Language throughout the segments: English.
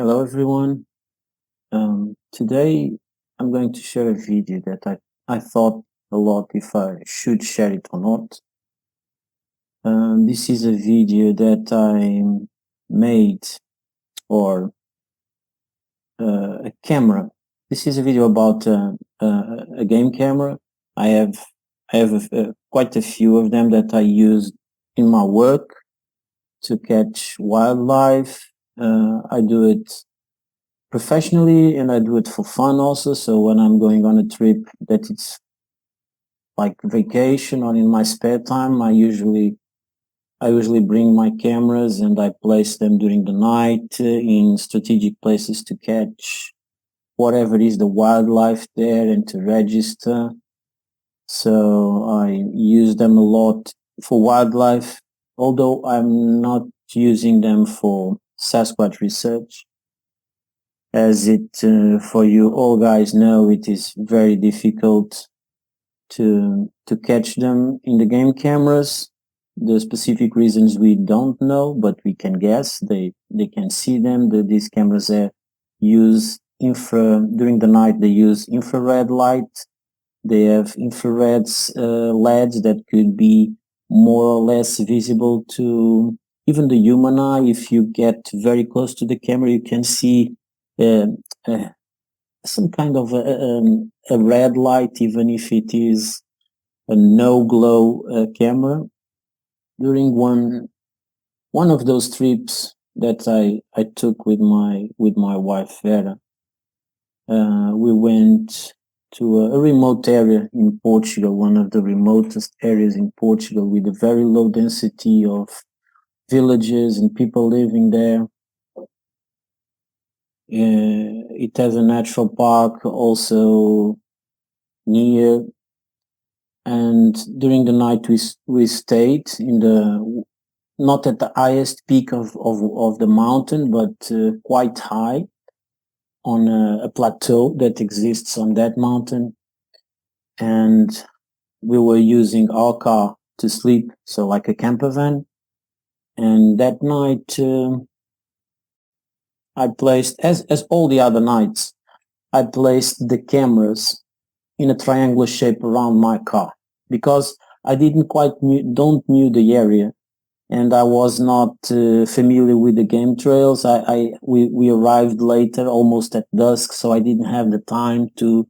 Hello everyone. Today I'm going to share a video that I thought a lot if I should share it or not. This is a video that I made for a camera. This is a video about a game camera. I have quite a few of them that I use in my work to catch wildlife. I do it professionally and I do it for fun also. So when I'm going on a trip that it's like vacation or in my spare time, I usually bring my cameras and I place them during the night in strategic places to catch whatever is the wildlife there and to register. So I use them a lot for wildlife, although I'm not using them for Sasquatch research. As for you all guys know, it is very difficult to catch them in the game cameras. The specific reasons we don't know, but we can guess. They can see them. These cameras use during the night. They use infrared light. They have infrared LEDs that could be more or less visible to even the human eye. If you get very close to the camera, you can see uh, uh, some kind of a red light, even if it is a no glow camera. During one of those trips that I took with my wife Vera, we went to a remote area in Portugal, one of the remotest areas in Portugal, with a very low density of villages and people living there. It has a natural park also near, and during the night we stayed in the not at the highest peak of the mountain, but quite high on a plateau that exists on that mountain. And we were using our car to sleep, so like a camper van. And that night I placed, as all the other nights, I placed the cameras in a triangular shape around my car because I didn't quite don't knew the area, and I was not familiar with the game trails. We arrived later, almost at dusk, so I didn't have the time to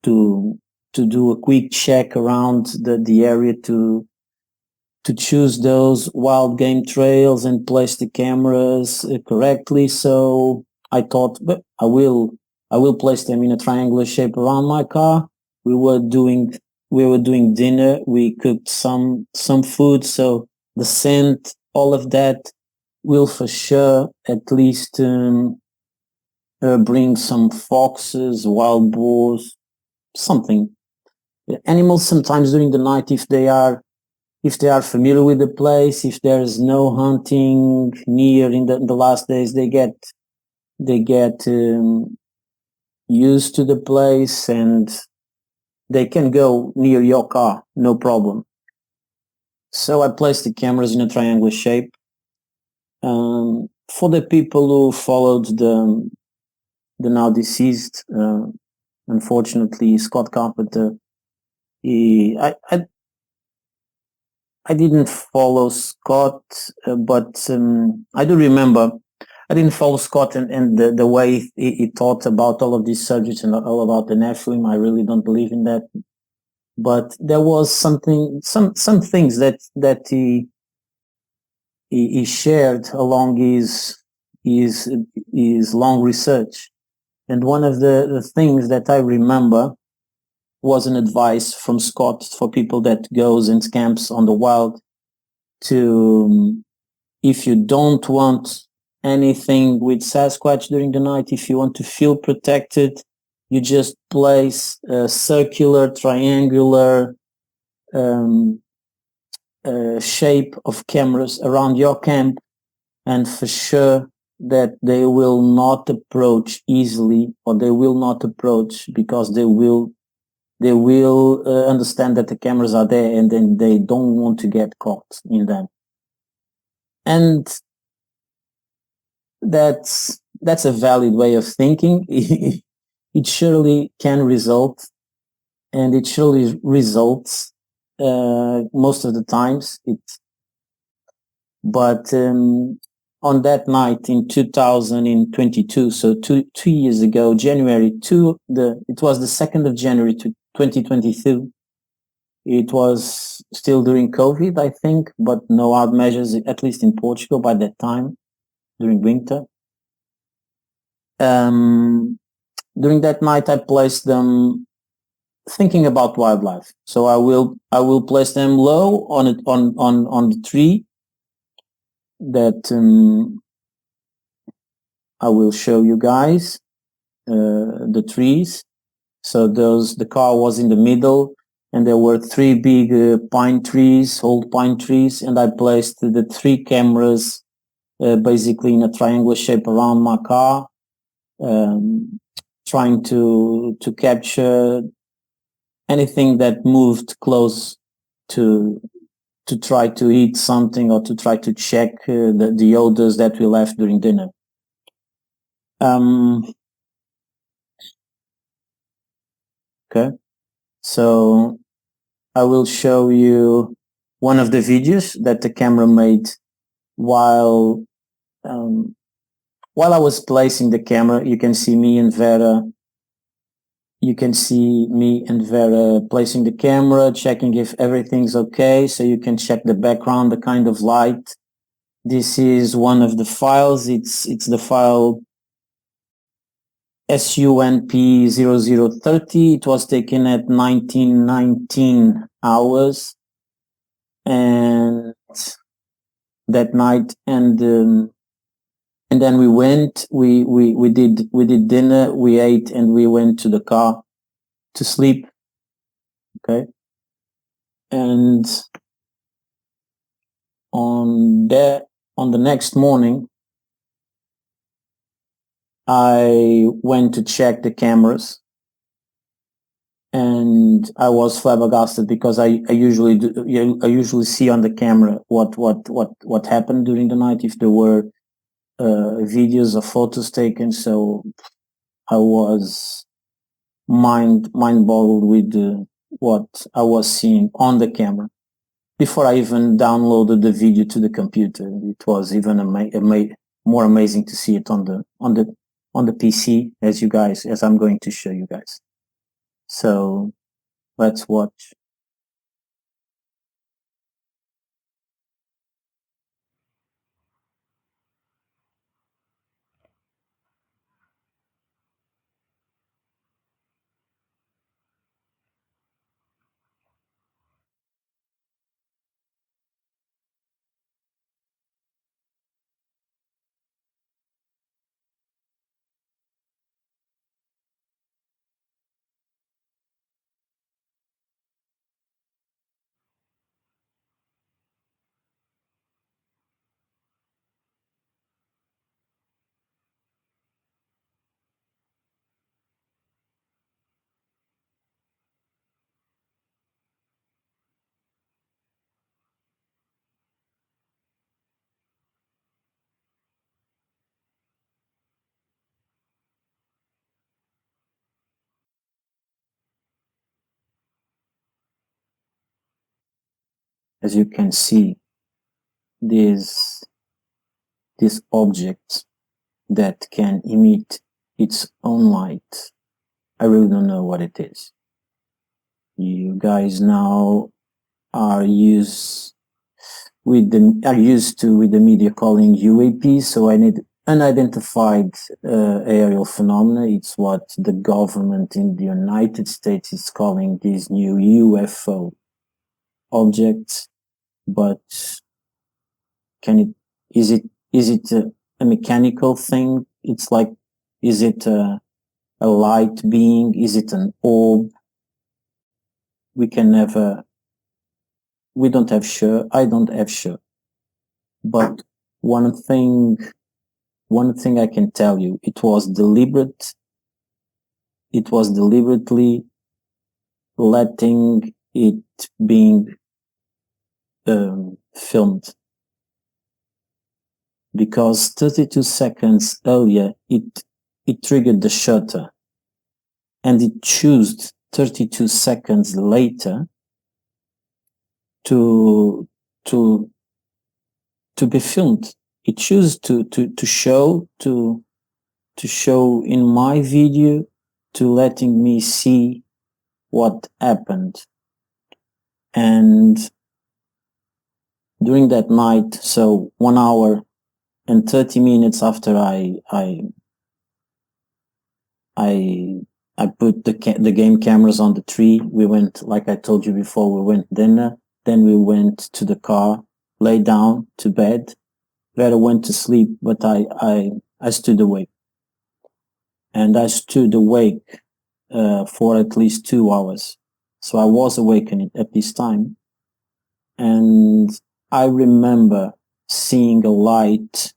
to do a quick check around the area to choose those wild game trails and place the cameras correctly. So I thought, but I will place them in a triangular shape around my car. We were doing we were doing dinner. We cooked some food, so the scent, all of that, will for sure at least bring some foxes, wild boars, something. Animals sometimes during the night, if they are familiar with the place, if there's no hunting near in the last days, they get used to the place and they can go near your car, no problem. So I placed the cameras in a triangular shape. For the people who followed the now deceased, unfortunately, Scott Carpenter, he, I didn't follow Scott, but I do remember I didn't follow Scott and the way he thought about all of these subjects and all about the Nephilim. I really don't believe in that. But there was some things that he shared along his his long research. And one of the things that I remember was an advice from Scott for people that goes and camps on the wild to if you don't want anything with Sasquatch during the night, if you want to feel protected, you just place a circular, triangular shape of cameras around your camp, and for sure that they will not approach easily, or they will not approach because they will understand that the cameras are there and then they don't want to get caught in them. And that's that's a valid way of thinking. It surely can result, and it surely results most of the times. But on that night in 2022, so two years ago, it was the 2nd of January to 2022. It was still during COVID, I think, but no hard measures, at least in Portugal by that time, during winter. During that night, I placed them thinking about wildlife. So I will place them low on the tree that I will show you guys, the trees. So the car was in the middle, and there were three big pine trees, old pine trees, and I placed the three cameras basically in a triangular shape around my car, trying to capture anything that moved close to try to eat something or to try to check the odors that we left during dinner. Okay, so I will show you one of the videos that the camera made while I was placing the camera. You can see me and Vera. You can see me and Vera placing the camera, checking if everything's okay. So you can check the background, the kind of light. This is one of the files. It's the file SUNP0030. It was taken at 1919 hours, and that night, and then we went. We did dinner. We ate, and we went to the car to sleep. Okay, and on the next morning, I went to check the cameras, and I was flabbergasted because I usually see on the camera what happened during the night, if there were videos or photos taken. So I was mind boggled with what I was seeing on the camera before I even downloaded the video to the computer. It was even more amazing to see it on the PC, as I'm going to show you guys. So let's watch. As you can see, this object that can emit its own light. I really don't know what it is. You guys now are used to with the media calling UAP, so I need unidentified aerial phenomena. It's what the government in the United States is calling these new UFO objects. But is it a mechanical thing? It's like, is it a light being? Is it an orb? We don't have sure. I don't have sure. But one thing I can tell you, it was deliberate. It was deliberately letting it being filmed. because 32 seconds earlier it triggered the shutter, and it chose 32 seconds later to to to be filmed. It chose to show in my video, to letting me see what happened. And during that night, so 1 hour and 30 minutes after I put the game cameras on the tree, we went, like I told you before, we went dinner, then we went to the car, lay down to bed. Vera went to sleep, but I stood awake. And I stood awake for at least 2 hours. So I was awakened at this time. And I remember seeing a light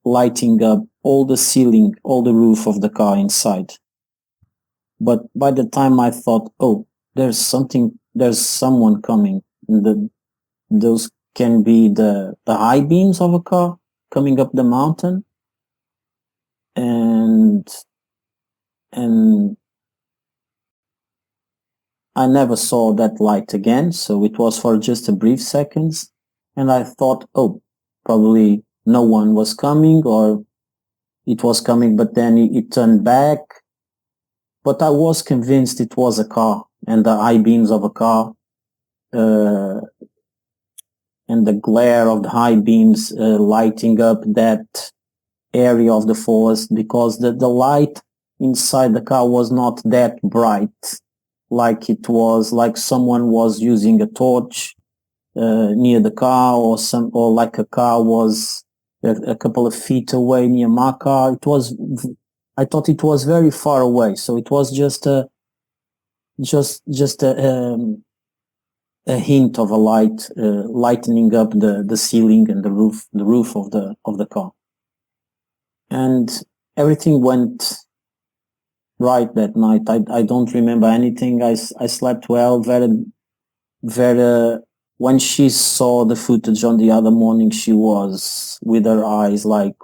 lighting up all the ceiling, all the roof of the car inside. But by the time I thought, oh, there's someone coming. Those can be the high beams of a car coming up the mountain. And I never saw that light again, so it was for just a brief seconds. And I thought, oh, probably no one was coming, or it was coming, but then it turned back. But I was convinced it was a car, and the high beams of a car, and the glare of the high beams lighting up that area of the forest, because the light inside the car was not that bright, like it was like someone was using a torch near the car, or like a car was a couple of feet away near my car. I thought it was very far away, so it was just a hint of a light lightening up the ceiling and the roof of the car. And everything went right that night. I don't remember anything. I slept well. Vera, when she saw the footage on the other morning, she was with her eyes like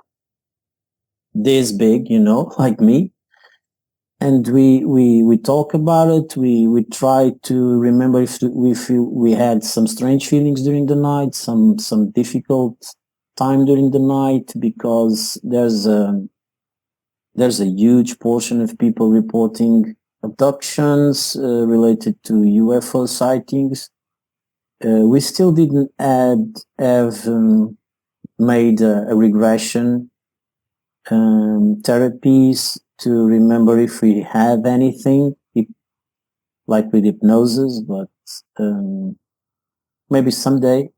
this big, like me. And we talk about it. We try to remember if we had some strange feelings during the night, some difficult time during the night, because there's a huge portion of people reporting abductions related to UFO sightings. We still didn't have made a regression therapies to remember if we had anything, like with hypnosis, but maybe someday.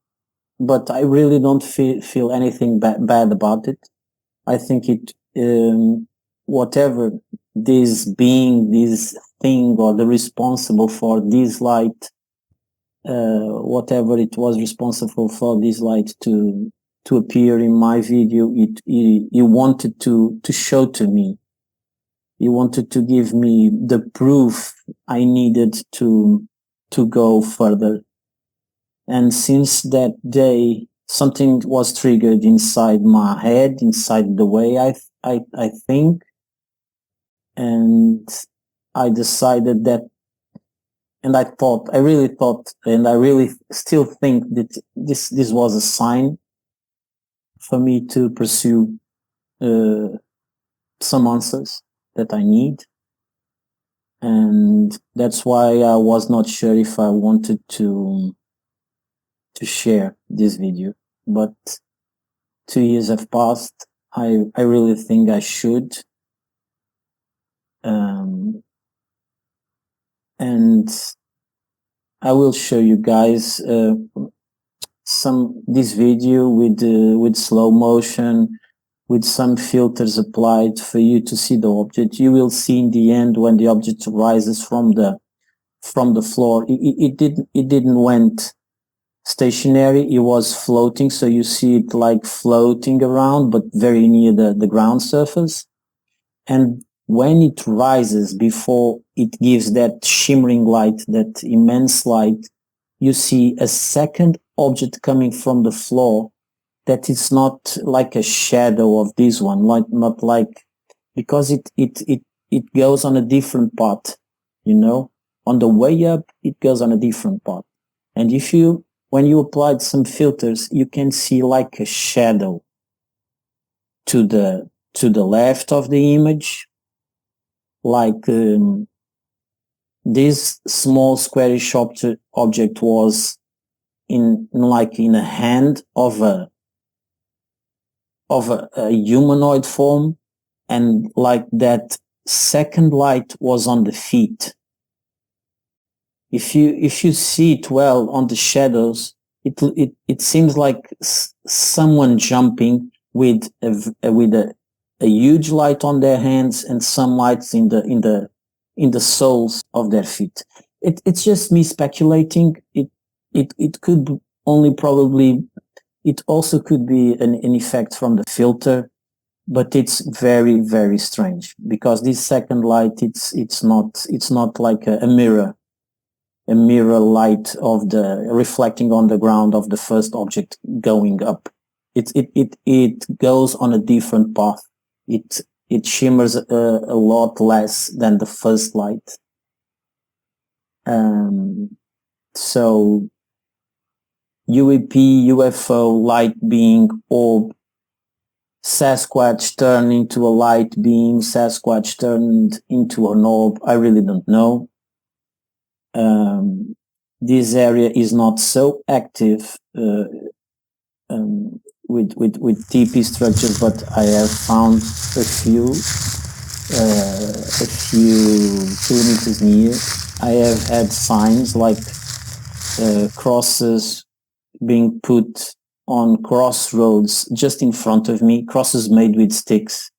But I really don't feel anything bad about it. I think whatever this being, this thing, or the responsible for this light, whatever it was responsible for this light to appear in my video, it wanted to show to me. He wanted to give me the proof I needed to go further. And since that day, something was triggered inside my head, inside the way I think, and I decided that, and I really thought, and I really still think that this was a sign for me to pursue some answers that I need. And that's why I was not sure if I wanted to share this video. But 2 years have passed. I really think I should. And I will show you guys this video with slow motion, with some filters applied for you to see the object. You will see in the end when the object rises from the floor. It didn't went stationary. It was floating, so you see it like floating around, but very near the ground surface. And when it rises, before it gives that shimmering light, that immense light, you see a second object coming from the floor, that it's not like a shadow of this one, like not like, because it goes on a different path, you know. On the way up, it goes on a different path. And if you, when you applied some filters, you can see like a shadow to the left of the image, like this small squarish object was in like in a hand of a humanoid form, and like that second light was on the feet. If you see it well on the shadows, it seems like someone jumping with a huge light on their hands and some lights in the soles of their feet. It's just me speculating. It could only probably, it also could be an effect from the filter, but it's very, very strange because this second light, it's not like a mirror light of the reflecting on the ground of the first object going up. It goes on a different path. It shimmers a lot less than the first light. So UEP, UFO, light being, orb, Sasquatch turned into a light being, Sasquatch turned into an orb, I really don't know. This area is not so active with TP structures, but I have found a few kilometers near. I have had signs like crosses being put on crossroads just in front of me, crosses made with sticks.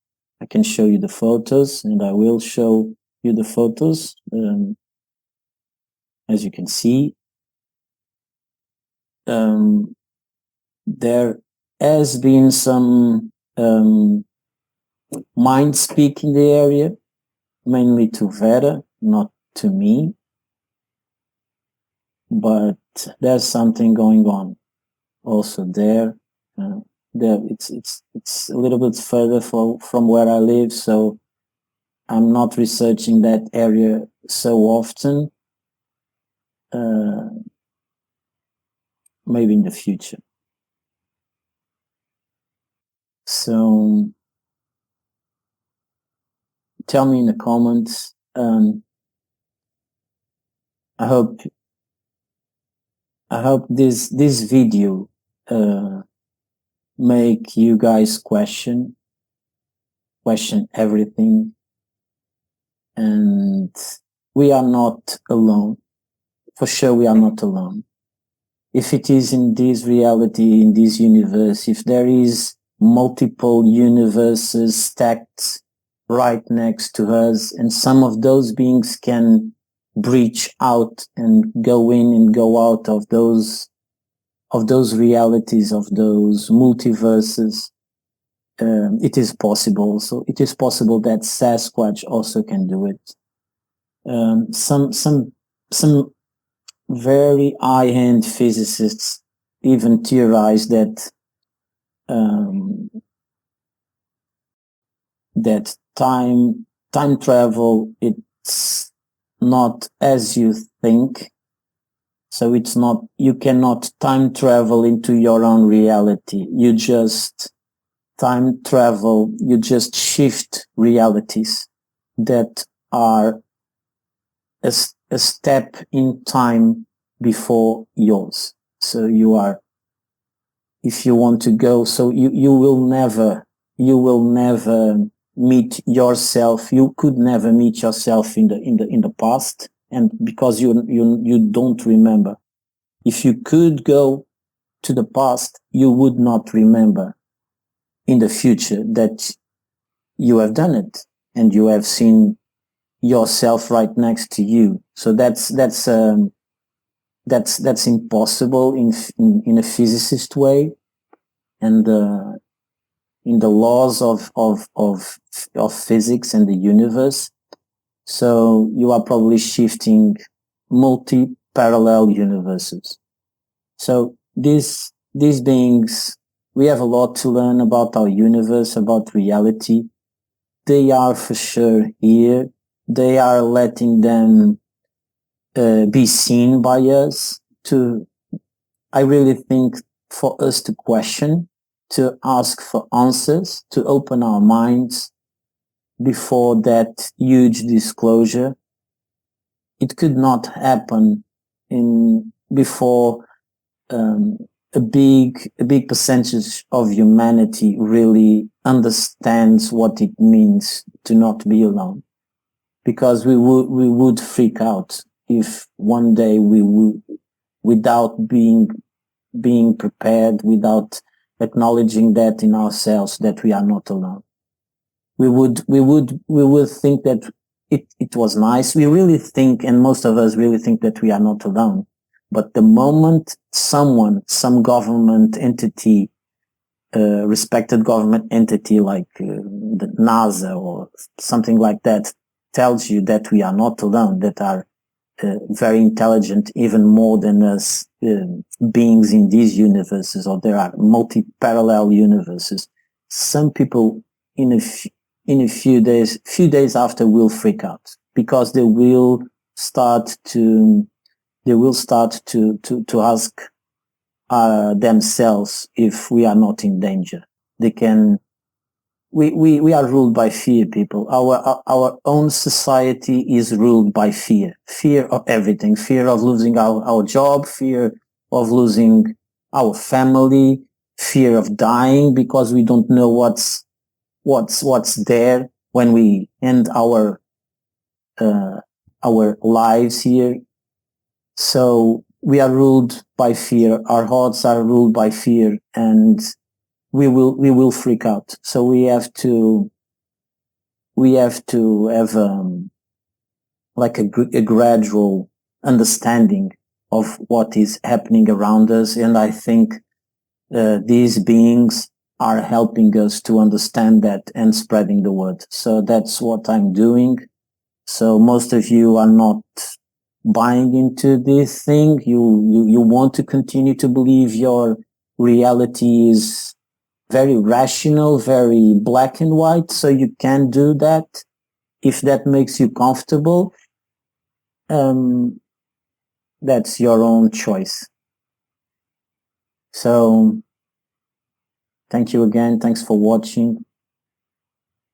I can show you the photos, and I will show you the photos. As you can see, there has been some mind speak in the area, mainly to Vera, not to me, but there's something going on also there. There, it's a little bit further from where I live, so I'm not researching that area so often. Maybe in the future. So tell me in the comments. I hope this video make you guys question everything, and we are not alone. For sure, we are not alone. If it is in this reality, in this universe, if there is multiple universes stacked right next to us, and some of those beings can breach out and go in and go out of those realities, of those multiverses, it is possible. So it is possible that Sasquatch also can do it. Some very high-end physicists even theorize that that time travel, it's not as you think. So it's not, you cannot time travel into your own reality. You just time travel, you just shift realities that are a step in time before yours. So you are, if you want to go, so you will never meet yourself. You could never meet yourself in the past, and because you don't remember. If you could go to the past, you would not remember in the future that you have done it and you have seen yourself right next to you. So that's impossible in a physicist way, and in the laws of physics and the universe. So you are probably shifting multi-parallel universes. So these beings We have a lot to learn about our universe, about reality. They are for sure here. They are letting them be seen by us. To I really think for us to question, to ask for answers, to open our minds before that huge disclosure. It could not happen in before um, a big percentage of humanity really understands what it means to not be alone, because we would freak out if one day we would, without being prepared, without acknowledging that in ourselves that we are not alone. We would think that it was nice. We really think, and most of us really think, that we are not alone. But the moment some government entity, respected government entity like the NASA or something like that, tells you that we are not alone, that are very intelligent, even more than us, beings in these universes, or there are multi-parallel universes, some people in a few days after will freak out, because start to they will start to ask themselves if we are not in danger. They can we are ruled by fear, people. Our own society is ruled by fear of everything, fear of losing our job, fear of losing our family, fear of dying because we don't know what's there when we end uh, our lives here. So we are ruled by fear. Our hearts are ruled by fear, and we will freak out. So we have to have like a gradual understanding of what is happening around us, and I think these beings are helping us to understand that and spreading the word. So that's what I'm doing. So most of you are not buying into this thing. You want to continue to believe your reality is very rational, very black and white. So you can do that if that makes you comfortable. Um, that's your own choice. So thank you again. Thanks for watching.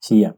See ya.